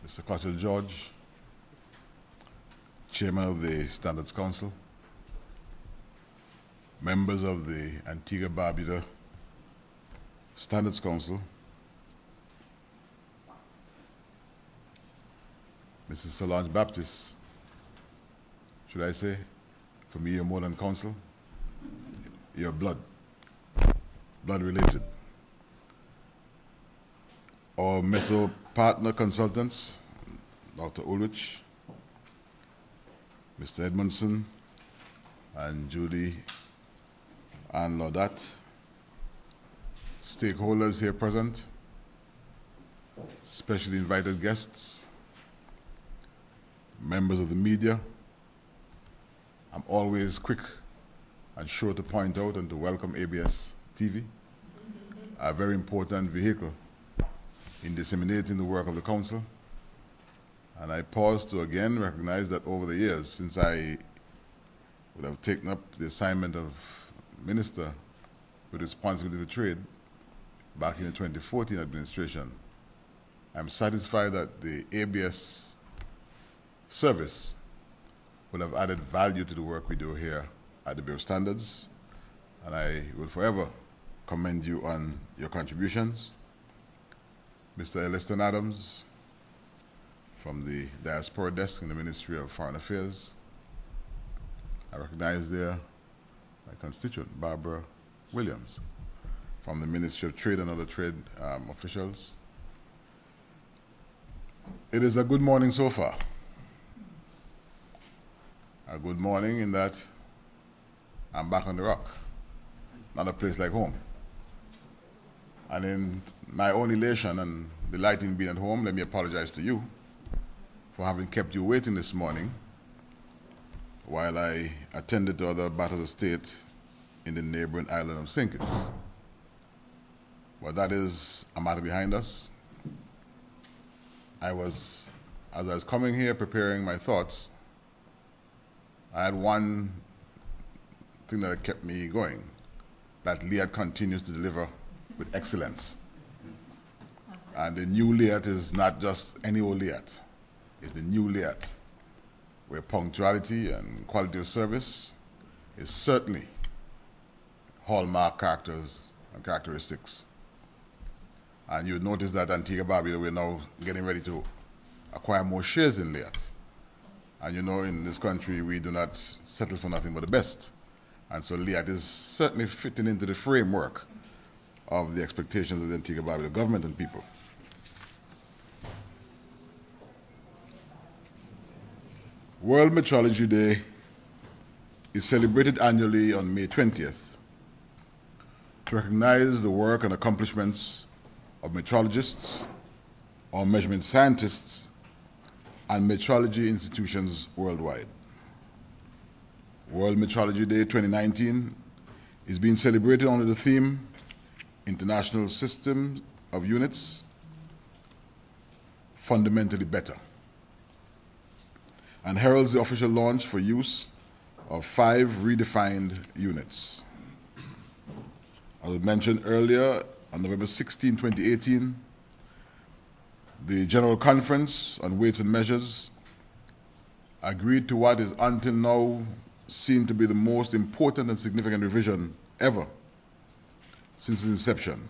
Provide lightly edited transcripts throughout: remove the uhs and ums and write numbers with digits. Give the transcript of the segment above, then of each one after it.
Mr. Cottle George, Chairman of the Standards Council, members of the Antigua and Barbuda Standards Council, Mrs. Solange Baptist, should I say, for me you're more than counsel, you're blood related. Our Meso partner consultants, Dr. Ulrich, Mr. Edmondson, and Judy and Laudat, stakeholders here present, specially invited guests, members of the media. I'm always quick and sure to point out and to welcome ABS TV, a very important vehicle in disseminating the work of the Council. And I pause to again recognize that over the years, since I would have taken up the assignment of Minister with responsibility for trade back in the 2014 administration, I'm satisfied that the ABS service will have added value to the work we do here at the Bureau of Standards, and I will forever commend you on your contributions. Mr. Elliston Adams from the Diaspora Desk in the Ministry of Foreign Affairs. I recognize there my constituent, Barbara Williams, from the Ministry of Trade and other trade officials. It is a good morning so far. A good morning in that I'm back on the rock, not a place like home. And in my own elation and delighting being at home, let me apologize to you for having kept you waiting this morning while I attended to other matters of state in the neighboring island of St. Kitts. But that is a matter behind us. As I was coming here preparing my thoughts, I had one thing that kept me going, that LIAT continues to deliver with excellence. And the new LIAT is not just any old LIAT, it's the new LIAT, where punctuality and quality of service is certainly hallmark characters and characteristics. And you'd notice that Antigua and Barbuda, we're now getting ready to acquire more shares in LIAT. And you know, in this country, we do not settle for nothing but the best. And so LIAT is certainly fitting into the framework of the expectations of the Antigua and Barbuda government and people. World Metrology Day is celebrated annually on May 20th to recognize the work and accomplishments of metrologists or measurement scientists and metrology institutions worldwide. World Metrology Day 2019 is being celebrated under the theme International System of Units, Fundamentally Better, and heralds the official launch for use of 5 redefined units. As I mentioned earlier, on November 16, 2018, the General Conference on Weights and Measures agreed to what is until now seen to be the most important and significant revision ever since its inception.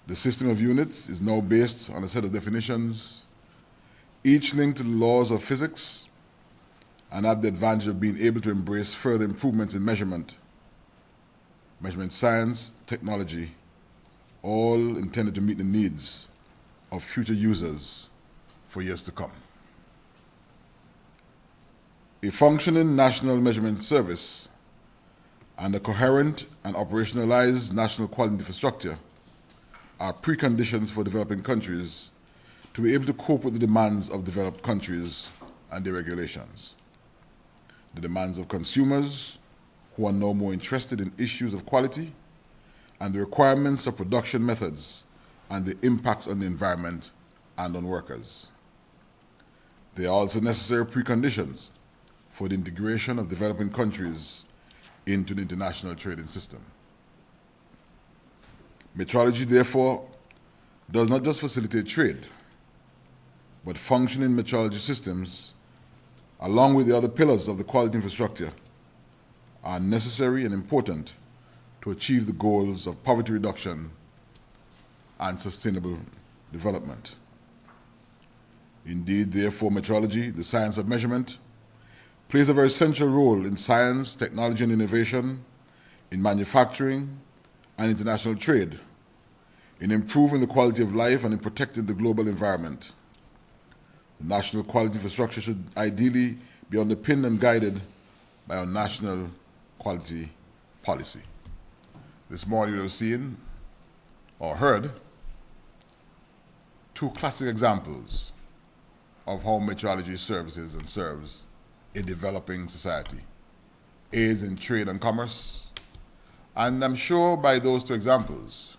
The system of units is now based on a set of definitions, each linked to the laws of physics, and have the advantage of being able to embrace further improvements in measurement science, technology, all intended to meet the needs of future users for years to come. A functioning national measurement service and a coherent and operationalized national quality infrastructure are preconditions for developing countries to be able to cope with the demands of developed countries and their regulations. The demands of consumers, who are now more interested in issues of quality, and the requirements of production methods and the impacts on the environment and on workers. They are also necessary preconditions for the integration of developing countries into the international trading system. Metrology, therefore, does not just facilitate trade, but functioning metrology systems, along with the other pillars of the quality infrastructure, are necessary and important to achieve the goals of poverty reduction and sustainable development. Indeed, therefore, metrology, the science of measurement, plays a very central role in science, technology, and innovation, in manufacturing and international trade, in improving the quality of life and in protecting the global environment. The national quality infrastructure should ideally be underpinned and guided by our national quality policy. This morning we've seen or heard two classic examples of how metrology services and serves a developing society, aids in trade and commerce. And I'm sure by those two examples,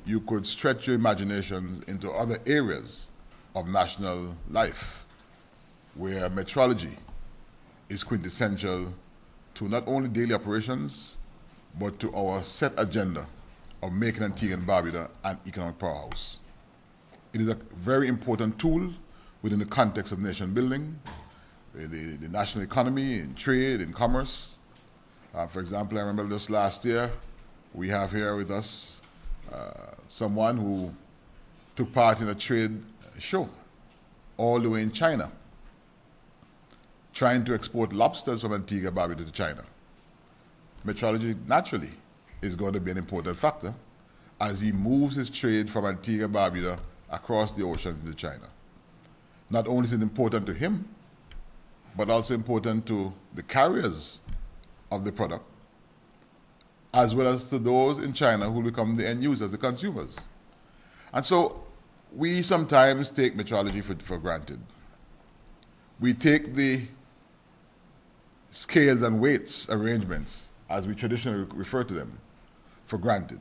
you could stretch your imagination into other areas of national life where metrology is quintessential to not only daily operations, but to our set agenda of making Antigua and Barbuda an economic powerhouse. It is a very important tool within the context of nation building, the national economy, in trade, in commerce. For example, I remember just last year, we have here with us someone who took part in a trade show all the way in China, trying to export lobsters from Antigua and Barbuda to China. Metrology, naturally, is going to be an important factor as he moves his trade from Antigua and Barbuda across the oceans into China. Not only is it important to him, but also important to the carriers of the product, as well as to those in China who become the end users, the consumers. And so we sometimes take metrology for granted. We take the scales and weights arrangements, as we traditionally refer to them, for granted.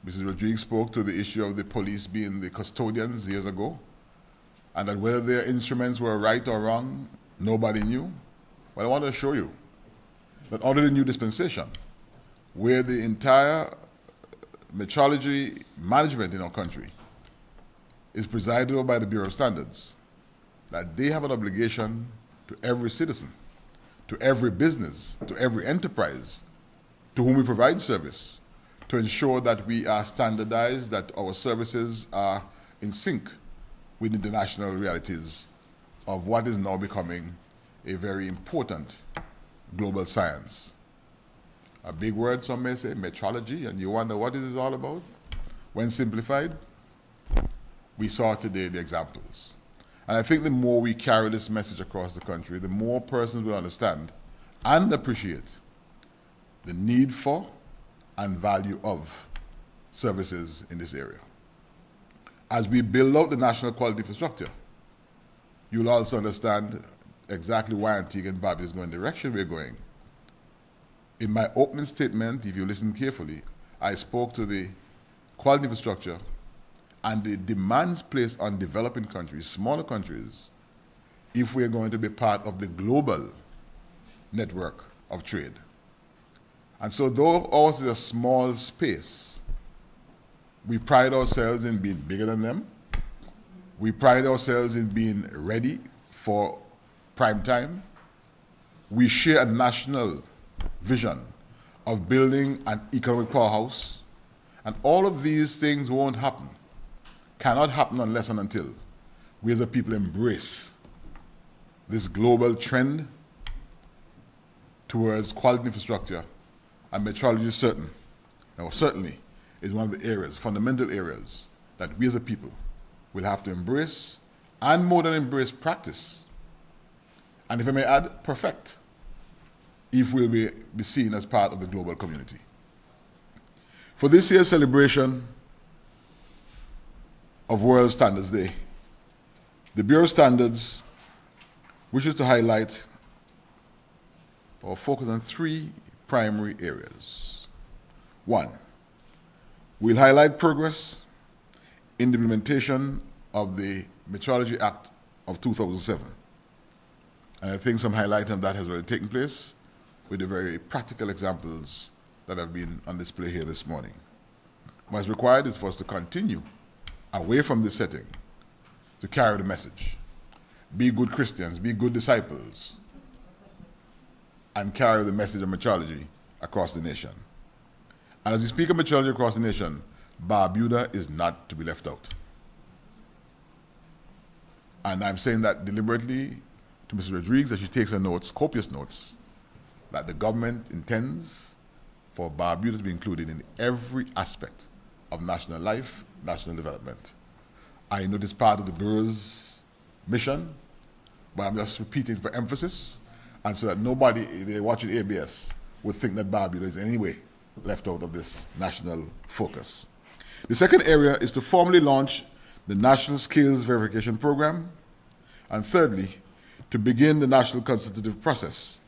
Mrs. Rodriguez spoke to the issue of the police being the custodians years ago, and that whether their instruments were right or wrong, nobody knew. Well, I want to assure you that under the new dispensation, where the entire metrology management in our country is presided over by the Bureau of Standards, that they have an obligation to every citizen, to every business, to every enterprise to whom we provide service, to ensure that we are standardized, that our services are in sync with international realities of what is now becoming a very important global science. A big word, some may say, metrology, and you wonder what it is all about? When simplified, we saw today the examples. And I think the more we carry this message across the country, the more persons will understand and appreciate the need for and value of services in this area. As we build out the national quality infrastructure, you'll also understand exactly why Antigua and Barbuda is going the direction we're going. In my opening statement, if you listen carefully, I spoke to the quality infrastructure and the demands placed on developing countries, smaller countries, if we're going to be part of the global network of trade. And so though ours is a small space, we pride ourselves in being bigger than them. We pride ourselves in being ready for prime time. We share a national vision of building an economic powerhouse. And all of these things won't happen, cannot happen unless and until we as a people embrace this global trend towards quality infrastructure, and metrology is certainly is one of the areas, fundamental areas, that we as a people will have to embrace, and more than embrace, practice. And if I may add, perfect, if we'll be seen as part of the global community. For this year's celebration of World Standards Day, the Bureau of Standards wishes to highlight or focus on three primary areas. One, we'll highlight progress in the implementation of the Metrology Act of 2007. And I think some highlight of that has already taken place with the very practical examples that have been on display here this morning. What is required is for us to continue away from this setting, to to carry the message. Be good Christians, be good disciples, and carry the message of metrology across the nation. And as we speak of metrology across the nation, Barbuda is not to be left out. And I'm saying that deliberately to Mrs. Rodriguez as she takes her notes, copious notes, that the government intends for Barbuda to be included in every aspect of national life, national development. I know this part of the Bureau's mission, but I'm just repeating for emphasis, and so that nobody they're watching ABS would think that Barbuda is in any way left out of this national focus. The second area is to formally launch the National Skills Verification Program, and thirdly, to begin the national consultative process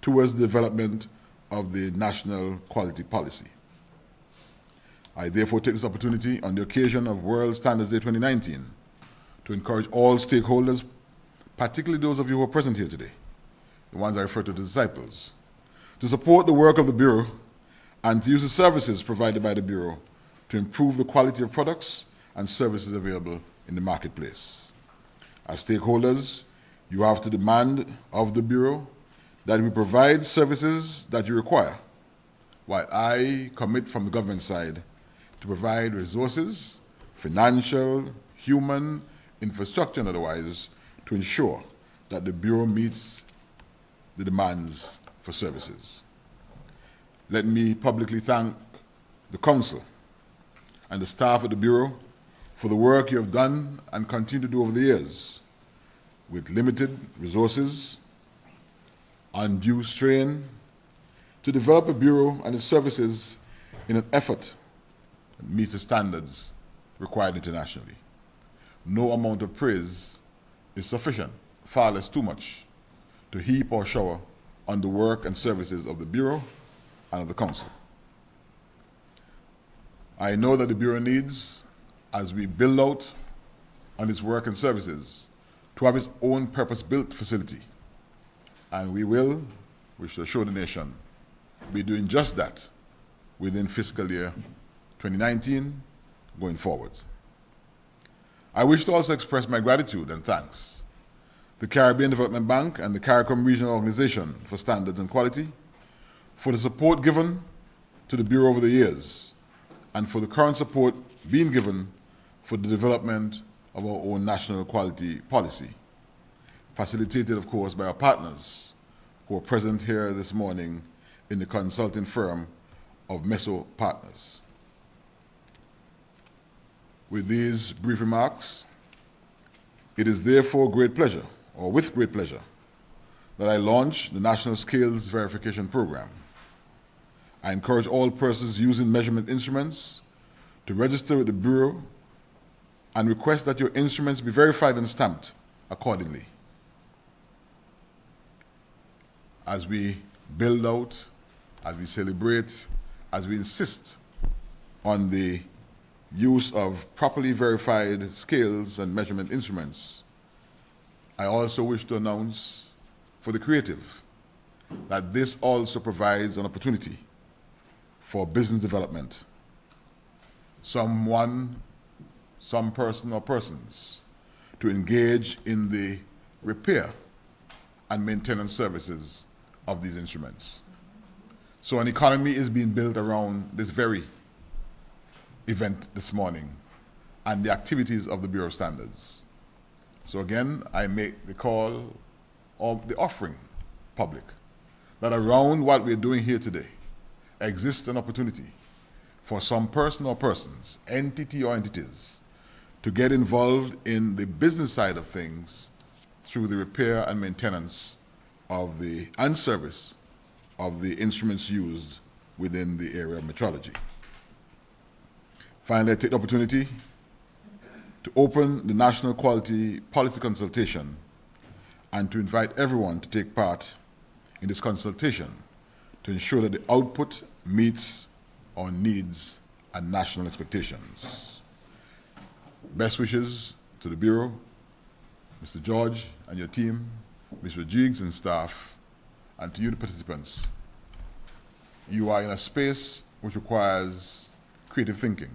towards the development of the National Quality Policy. I therefore take this opportunity on the occasion of World Standards Day 2019 to encourage all stakeholders, particularly those of you who are present here today, the ones I refer to as disciples, to support the work of the Bureau and to use the services provided by the Bureau to improve the quality of products and services available in the marketplace. As stakeholders, you have to demand of the Bureau that we provide services that you require, while I commit from the government side to provide resources, financial, human, infrastructure, and otherwise, to ensure that the Bureau meets the demands for services. Let me publicly thank the Council and the staff at the Bureau for the work you have done and continue to do over the years with limited resources, undue strain, to develop a Bureau and its services in an effort that meets the standards required internationally. No amount of praise is sufficient, far less too much, to heap or shower on the work and services of the Bureau and of the Council. I know that the Bureau needs, as we build out on its work and services, to have its own purpose-built facility. And we shall show the nation, be doing just that within fiscal year 2019 going forward. I wish to also express my gratitude and thanks to the Caribbean Development Bank and the CARICOM Regional Organization for Standards and Quality for the support given to the Bureau over the years and for the current support being given for the development of our own national quality policy, facilitated, of course, by our partners who are present here this morning in the consulting firm of Meso Partners. With these brief remarks, it is therefore with great pleasure, that I launch the National Skills Verification Program. I encourage all persons using measurement instruments to register with the Bureau and request that your instruments be verified and stamped accordingly. As we build out, as we celebrate, as we insist on the use of properly verified scales and measurement instruments, I also wish to announce for the creative that this also provides an opportunity for business development. Some person or persons to engage in the repair and maintenance services of these instruments. So an economy is being built around this very event this morning and the activities of the Bureau of Standards. So again, I make the call of the offering public that around what we're doing here today exists an opportunity for some person or persons, entity or entities, to get involved in the business side of things through the repair and maintenance of and service of the instruments used within the area of metrology. Finally, I take the opportunity to open the National Quality Policy Consultation and to invite everyone to take part in this consultation to ensure that the output meets our needs and national expectations. Best wishes to the Bureau, Mr. George and your team, Ms. Rodriguez and staff, and to you, the participants. You are in a space which requires creative thinking.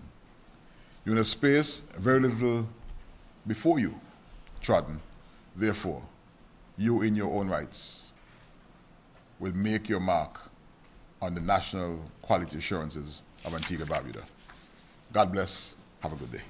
You're in a space very little before you trodden. Therefore, you in your own rights will make your mark on the national quality assurances of Antigua and Barbuda. God bless. Have a good day.